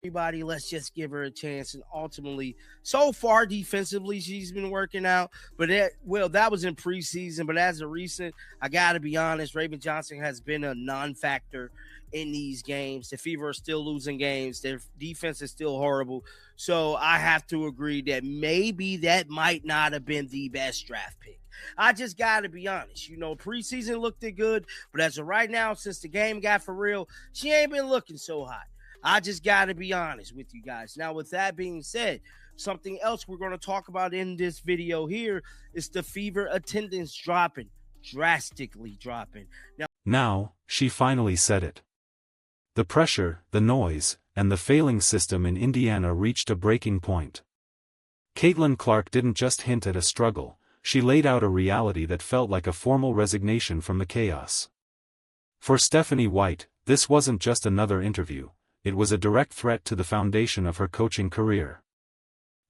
everybody, let's just give her a chance. And ultimately, so far defensively, she's been working out. But that was in preseason. But as of recent, I got to be honest, Raven Johnson has been a non-factor in these games. The Fever are still losing games. Their defense is still horrible. So I have to agree that maybe that might not have been the best draft pick. I just got to be honest. Preseason looked good, but as of right now, since the game got for real, she ain't been looking so hot. I just got to be honest with you guys. Now, with that being said, something else we're going to talk about in this video here is the Fever attendance drastically dropping. Now, she finally said it. The pressure, the noise, and the failing system in Indiana reached a breaking point. Caitlin Clark didn't just hint at a struggle, she laid out a reality that felt like a formal resignation from the chaos. For Stephanie White, this wasn't just another interview, it was a direct threat to the foundation of her coaching career.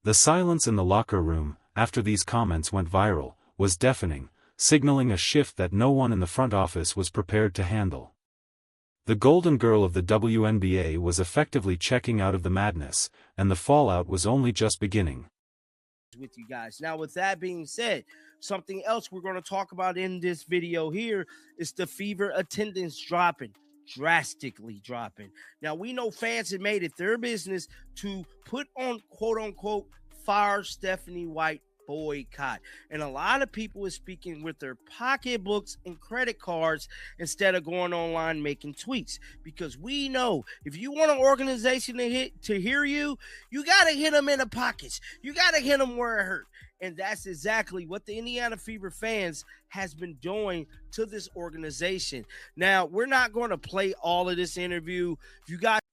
The silence in the locker room, after these comments went viral, was deafening, signaling a shift that no one in the front office was prepared to handle. The golden girl of the WNBA was effectively checking out of the madness, and the fallout was only just beginning. With you guys. Now, with that being said, something else we're going to talk about in this video here is the Fever attendance drastically dropping. Now, we know fans have made it their business to put on quote-unquote fire Stephanie White boycott. And a lot of people are speaking with their pocketbooks and credit cards instead of going online making tweets. Because we know if you want an organization to hear you, you got to hit them in the pockets. You got to hit them where it hurt. And that's exactly what the Indiana Fever fans has been doing to this organization. Now, we're not going to play all of this interview.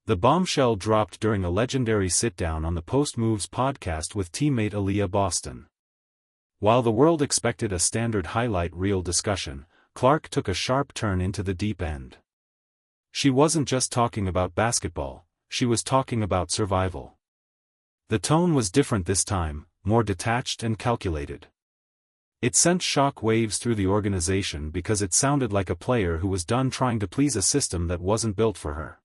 The bombshell dropped during a legendary sit-down on the Post Moves podcast with teammate Aaliyah Boston. While the world expected a standard highlight reel discussion, Clark took a sharp turn into the deep end. She wasn't just talking about basketball, she was talking about survival. The tone was different this time, more detached and calculated. It sent shock waves through the organization because it sounded like a player who was done trying to please a system that wasn't built for her.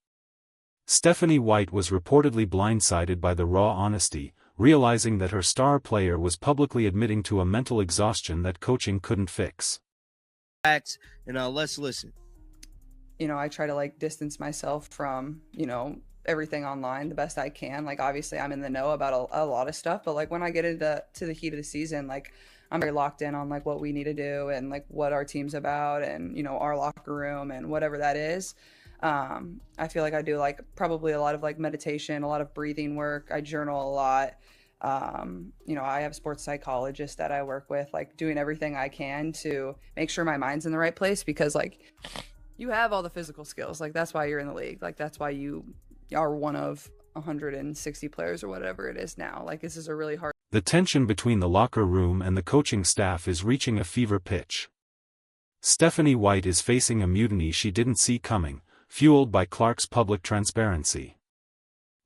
Stephanie White was reportedly blindsided by the raw honesty, realizing that her star player was publicly admitting to a mental exhaustion that coaching couldn't fix. And let's listen. I try to distance myself from, everything online the best I can. Obviously I'm in the know about a lot of stuff, but when I get into the heat of the season, I'm very locked in on what we need to do and what our team's about and, our locker room and whatever that is. I feel like I do probably a lot of meditation, a lot of breathing work. I journal a lot. I have a sports psychologist that I work with, doing everything I can to make sure my mind's in the right place because you have all the physical skills. That's why you're in the league. That's why you are one of 160 players or whatever it is now. This is a really hard. The tension between the locker room and the coaching staff is reaching a fever pitch. Stephanie White is facing a mutiny she didn't see coming, fueled by Clark's public transparency.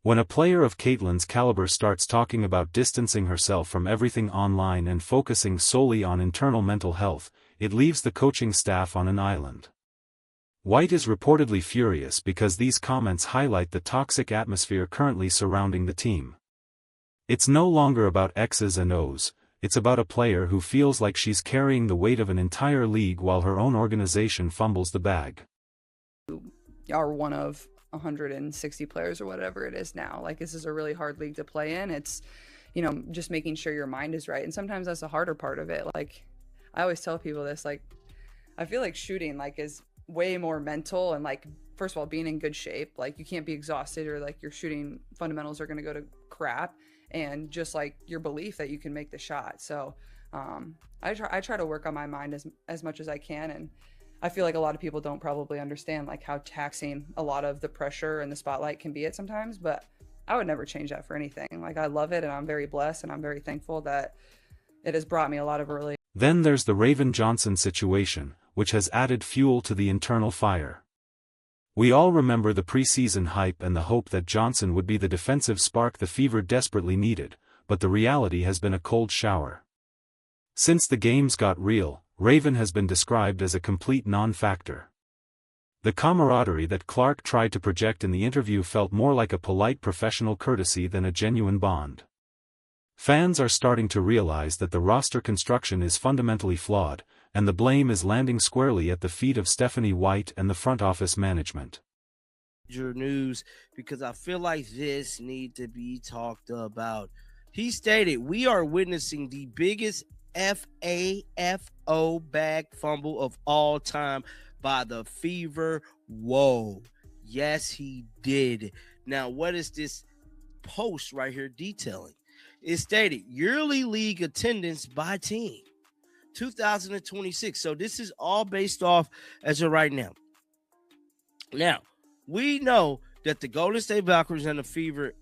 When a player of Caitlin's caliber starts talking about distancing herself from everything online and focusing solely on internal mental health, it leaves the coaching staff on an island. White is reportedly furious because these comments highlight the toxic atmosphere currently surrounding the team. It's no longer about X's and O's, it's about a player who feels like she's carrying the weight of an entire league while her own organization fumbles the bag. Are one of 160 players or whatever it is now. This is a really hard league to play in. It's, just making sure your mind is right. And sometimes that's the harder part of it. I always tell people this, I feel like shooting is way more mental and first of all, being in good shape. You can't be exhausted or your shooting fundamentals are going to go to crap. And just your belief that you can make the shot. So I try to work on my mind as much as I can. And I feel like a lot of people don't probably understand how taxing a lot of the pressure and the spotlight can be at sometimes, but I would never change that for anything. I love it and I'm very blessed and I'm very thankful that it has brought me a lot of really. Then there's the Raven Johnson situation, which has added fuel to the internal fire. We all remember the preseason hype and the hope that Johnson would be the defensive spark the Fever desperately needed, but the reality has been a cold shower. Since the games got real, Raven has been described as a complete non-factor. The camaraderie that Clark tried to project in the interview felt more like a polite professional courtesy than a genuine bond. Fans are starting to realize that the roster construction is fundamentally flawed, and the blame is landing squarely at the feet of Stephanie White and the front office management. News, because I feel like this needs to be talked about. He stated, "We are witnessing the biggest FAFO bag fumble of all time by the Fever." Whoa. Yes, he did. Now, what is this post right here detailing? It stated, yearly league attendance by team, 2026. So this is all based off as of right now. Now, we know that the Golden State Valkyries and the Fever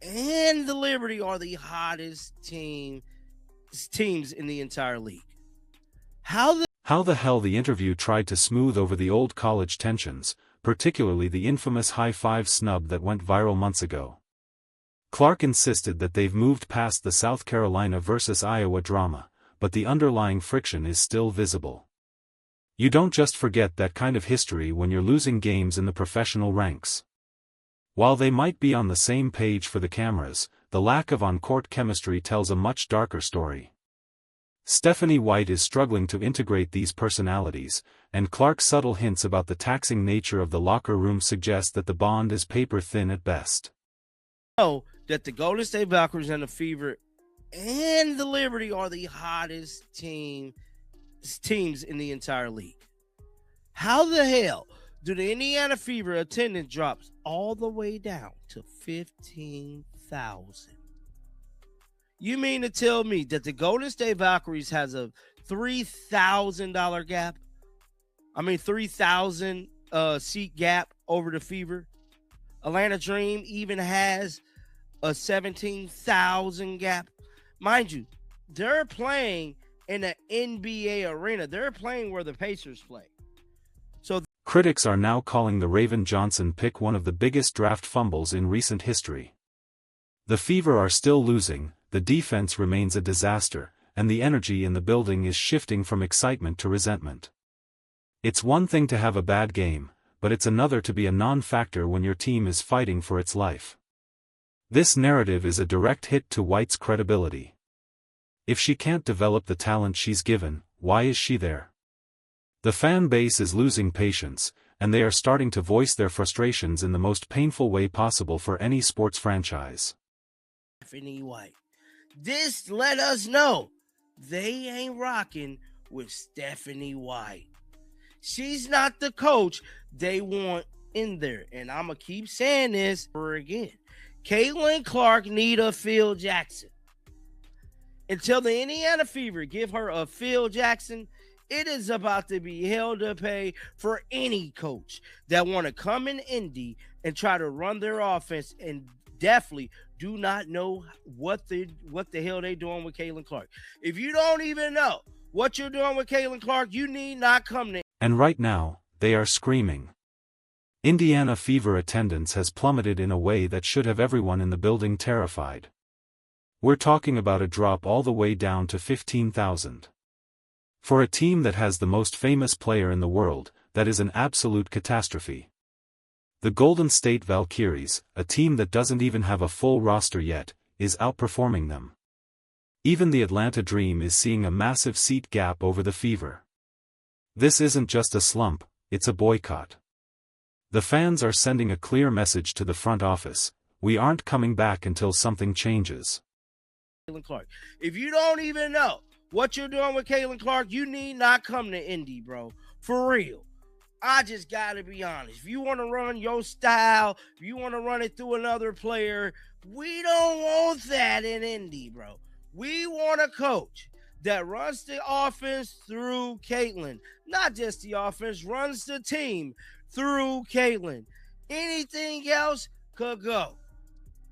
and the Liberty are the hottest teams in the entire league. How the hell the interview tried to smooth over the old college tensions, particularly the infamous high-five snub that went viral months ago. Clark insisted that they've moved past the South Carolina versus Iowa drama, but the underlying friction is still visible. You don't just forget that kind of history when you're losing games in the professional ranks. While they might be on the same page for the cameras, the lack of on-court chemistry tells a much darker story. Stephanie White is struggling to integrate these personalities, and Clark's subtle hints about the taxing nature of the locker room suggest that the bond is paper-thin at best. Know that the Golden State Valkyries and the Fever and the Liberty are the hottest teams in the entire league. How the hell do the Indiana Fever attendance drops all the way down to 15,000? You mean to tell me that the Golden State Valkyries has a $3,000 gap? I mean, 3,000 seat gap over the Fever. Atlanta Dream even has a 17,000 gap. Mind you, they're playing in an NBA arena. They're playing where the Pacers play. So critics are now calling the Raven Johnson pick one of the biggest draft fumbles in recent history. The Fever are still losing, the defense remains a disaster, and the energy in the building is shifting from excitement to resentment. It's one thing to have a bad game, but it's another to be a non-factor when your team is fighting for its life. This narrative is a direct hit to White's credibility. If she can't develop the talent she's given, why is she there? The fan base is losing patience, and they are starting to voice their frustrations in the most painful way possible for any sports franchise. Stephanie White. This let us know they ain't rocking with Stephanie White. She's not the coach they want in there. And I'm going to keep saying this for again. Caitlin Clark need a Phil Jackson. Until the Indiana Fever give her a Phil Jackson, it is about to be hell to pay for any coach that want to come in Indy and try to run their offense and definitely do not know what the hell they doing with Caitlin Clark. If you don't even know what you're doing with Caitlin Clark, you need not come to. And right now, they are screaming. Indiana Fever attendance has plummeted in a way that should have everyone in the building terrified. We're talking about a drop all the way down to 15,000. For a team that has the most famous player in the world, that is an absolute catastrophe. The Golden State Valkyries, a team that doesn't even have a full roster yet, is outperforming them. Even the Atlanta Dream is seeing a massive seat gap over the Fever. This isn't just a slump, it's a boycott. The fans are sending a clear message to the front office: we aren't coming back until something changes. Caitlin Clark. If you don't even know what you're doing with Caitlin Clark, you need not come to Indy, bro. For real. I just got to be honest. If you want to run your style, if you want to run it through another player, we don't want that in Indy, bro. We want a coach that runs the offense through Caitlin. Not just the offense, runs the team through Caitlin. Anything else could go.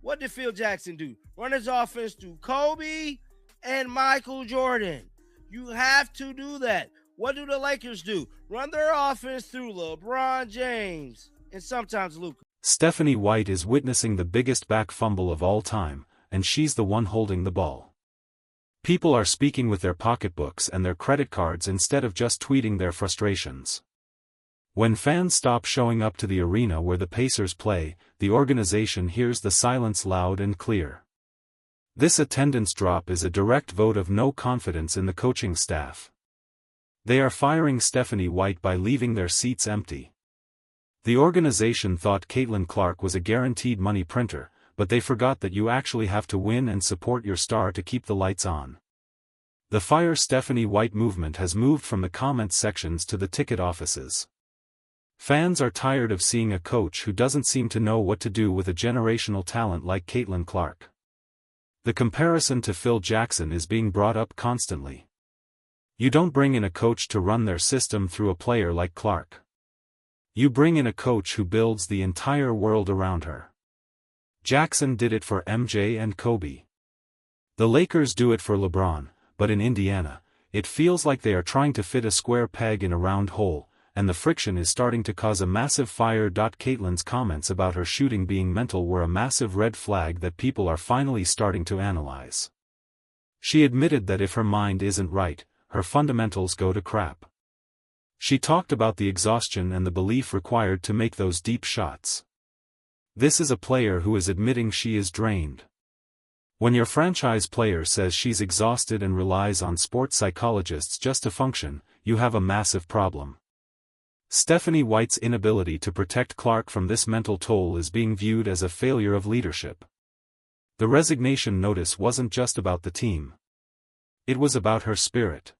What did Phil Jackson do? Run his offense through Kobe and Michael Jordan. You have to do that. What do the Lakers do? Run their offense through LeBron James and sometimes Luka. Stephanie White is witnessing the biggest back fumble of all time, and she's the one holding the ball. People are speaking with their pocketbooks and their credit cards instead of just tweeting their frustrations. When fans stop showing up to the arena where the Pacers play, the organization hears the silence loud and clear. This attendance drop is a direct vote of no confidence in the coaching staff. They are firing Stephanie White by leaving their seats empty. The organization thought Caitlin Clark was a guaranteed money printer, but they forgot that you actually have to win and support your star to keep the lights on. The Fire Stephanie White movement has moved from the comments sections to the ticket offices. Fans are tired of seeing a coach who doesn't seem to know what to do with a generational talent like Caitlin Clark. The comparison to Phil Jackson is being brought up constantly. You don't bring in a coach to run their system through a player like Clark. You bring in a coach who builds the entire world around her. Jackson did it for MJ and Kobe. The Lakers do it for LeBron, but in Indiana, it feels like they are trying to fit a square peg in a round hole, and the friction is starting to cause a massive fire. Caitlin's comments about her shooting being mental were a massive red flag that people are finally starting to analyze. She admitted that if her mind isn't right, her fundamentals go to crap. She talked about the exhaustion and the belief required to make those deep shots. This is a player who is admitting she is drained. When your franchise player says she's exhausted and relies on sports psychologists just to function, you have a massive problem. Stephanie White's inability to protect Clark from this mental toll is being viewed as a failure of leadership. The resignation notice wasn't just about the team. It was about her spirit.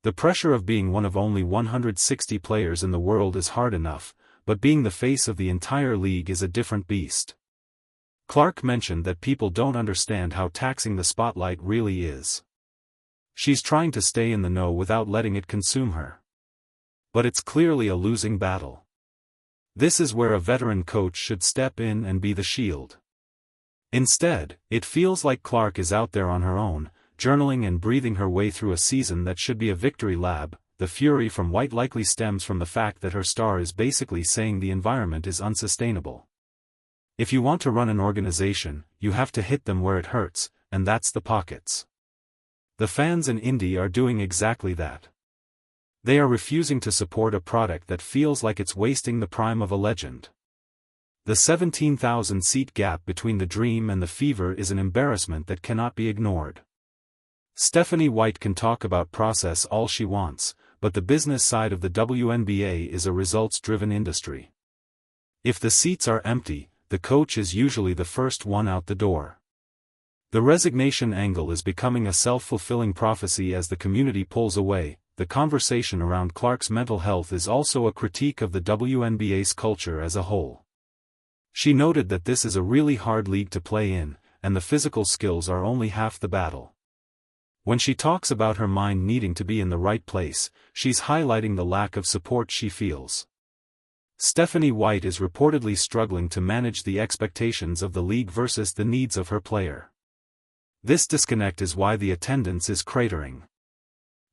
The pressure of being one of only 160 players in the world is hard enough, but being the face of the entire league is a different beast. Clark mentioned that people don't understand how taxing the spotlight really is. She's trying to stay in the know without letting it consume her. But it's clearly a losing battle. This is where a veteran coach should step in and be the shield. Instead, it feels like Clark is out there on her own, journaling and breathing her way through a season that should be a victory lap. The fury from White likely stems from the fact that her star is basically saying the environment is unsustainable. If you want to run an organization, you have to hit them where it hurts, and that's the pockets. The fans in Indy are doing exactly that. They are refusing to support a product that feels like it's wasting the prime of a legend. The 17,000-seat gap between the dream and the fever is an embarrassment that cannot be ignored. Stephanie White can talk about process all she wants, but the business side of the WNBA is a results-driven industry. If the seats are empty, the coach is usually the first one out the door. The resignation angle is becoming a self-fulfilling prophecy as the community pulls away. The conversation around Clark's mental health is also a critique of the WNBA's culture as a whole. She noted that this is a really hard league to play in, and the physical skills are only half the battle. When she talks about her mind needing to be in the right place, she's highlighting the lack of support she feels. Stephanie White is reportedly struggling to manage the expectations of the league versus the needs of her player. This disconnect is why the attendance is cratering.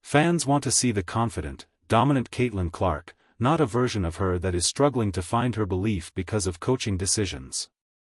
Fans want to see the confident, dominant Caitlin Clark, not a version of her that is struggling to find her belief because of coaching decisions.